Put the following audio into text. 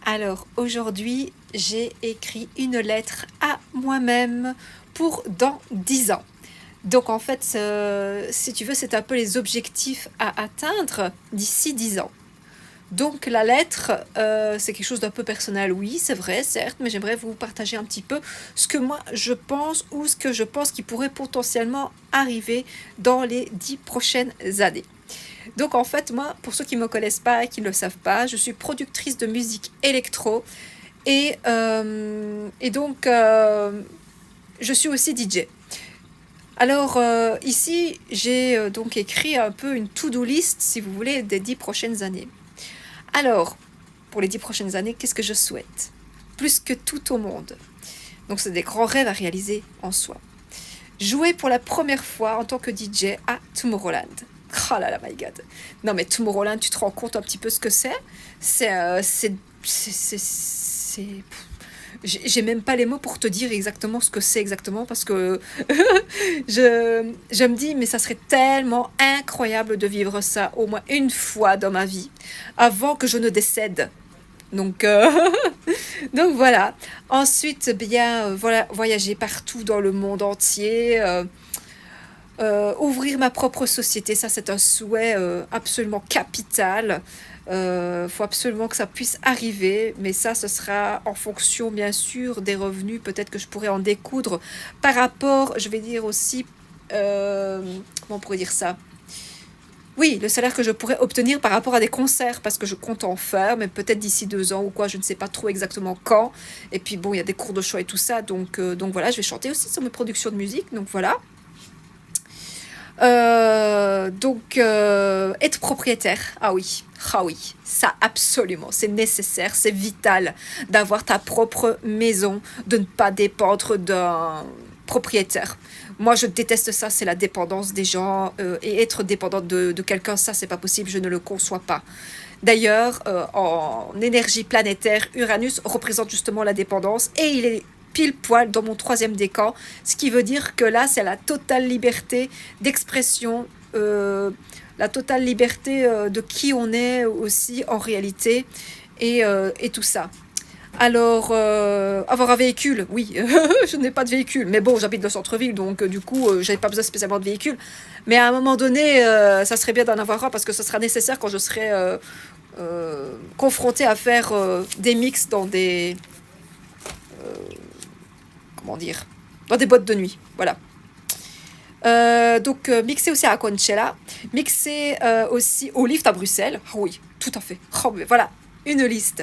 Alors aujourd'hui, j'ai écrit une lettre à moi-même pour dans 10 ans. Donc en fait, si tu veux, c'est un peu les objectifs à atteindre d'ici 10 ans. Donc la lettre, c'est quelque chose d'un peu personnel, oui, c'est vrai, certes, mais j'aimerais vous partager un petit peu ce que moi je pense ou ce que je pense qui pourrait potentiellement arriver dans les 10 prochaines années. Donc en fait, moi, pour ceux qui ne me connaissent pas et qui ne le savent pas, je suis productrice de musique électro et donc je suis aussi DJ. Alors ici, j'ai donc écrit un peu une to-do list, si vous voulez, des 10 prochaines années. Alors, pour les 10 prochaines années, qu'est-ce que je souhaite? Plus que tout au monde. Donc c'est des grands rêves à réaliser en soi. Jouer pour la première fois en tant que DJ à Tomorrowland. Oh là là, my god. Non mais Tomorrowland, tu te rends compte un petit peu ce que c'est? C'est. J'ai même pas les mots pour te dire exactement ce que c'est exactement parce que je me dis mais ça serait tellement incroyable de vivre ça au moins une fois dans ma vie avant que je ne décède. Donc, donc voilà. Ensuite, bien, voilà, voyager partout dans le monde entier, ouvrir ma propre société, ça c'est un souhait absolument capital. Faut absolument que ça puisse arriver, mais ça, ce sera en fonction, bien sûr, des revenus. Peut-être que je pourrais en découdre par rapport, je vais dire aussi, comment on pourrait dire ça? Oui, le salaire que je pourrais obtenir par rapport à des concerts, parce que je compte en faire, mais peut-être d'ici 2 ans ou quoi, je ne sais pas trop exactement quand. Et puis bon, il y a des cours de chant et tout ça, donc voilà, je vais chanter aussi sur mes productions de musique, donc voilà. Être propriétaire, ah oui, ça absolument, c'est nécessaire, c'est vital d'avoir ta propre maison, de ne pas dépendre d'un propriétaire. Moi, je déteste ça, c'est la dépendance des gens et être dépendante de quelqu'un, ça, c'est pas possible, je ne le conçois pas. D'ailleurs, en énergie planétaire, Uranus représente justement la dépendance et il est pile poil dans mon troisième décan, ce qui veut dire que là, c'est la totale liberté d'expression, la totale liberté de qui on est aussi en réalité et tout ça. Alors, avoir un véhicule, oui, je n'ai pas de véhicule, mais bon, j'habite dans le centre-ville, donc du coup, j'avais pas besoin spécialement de véhicule. Mais à un moment donné, ça serait bien d'en avoir un parce que ce sera nécessaire quand je serai confrontée à faire des mix dans des, comment dire, dans des boîtes de nuit, voilà. Donc mixer aussi à Conchella, mixer aussi au lift à Bruxelles, ah oui, tout à fait. Oh, mais voilà, une liste.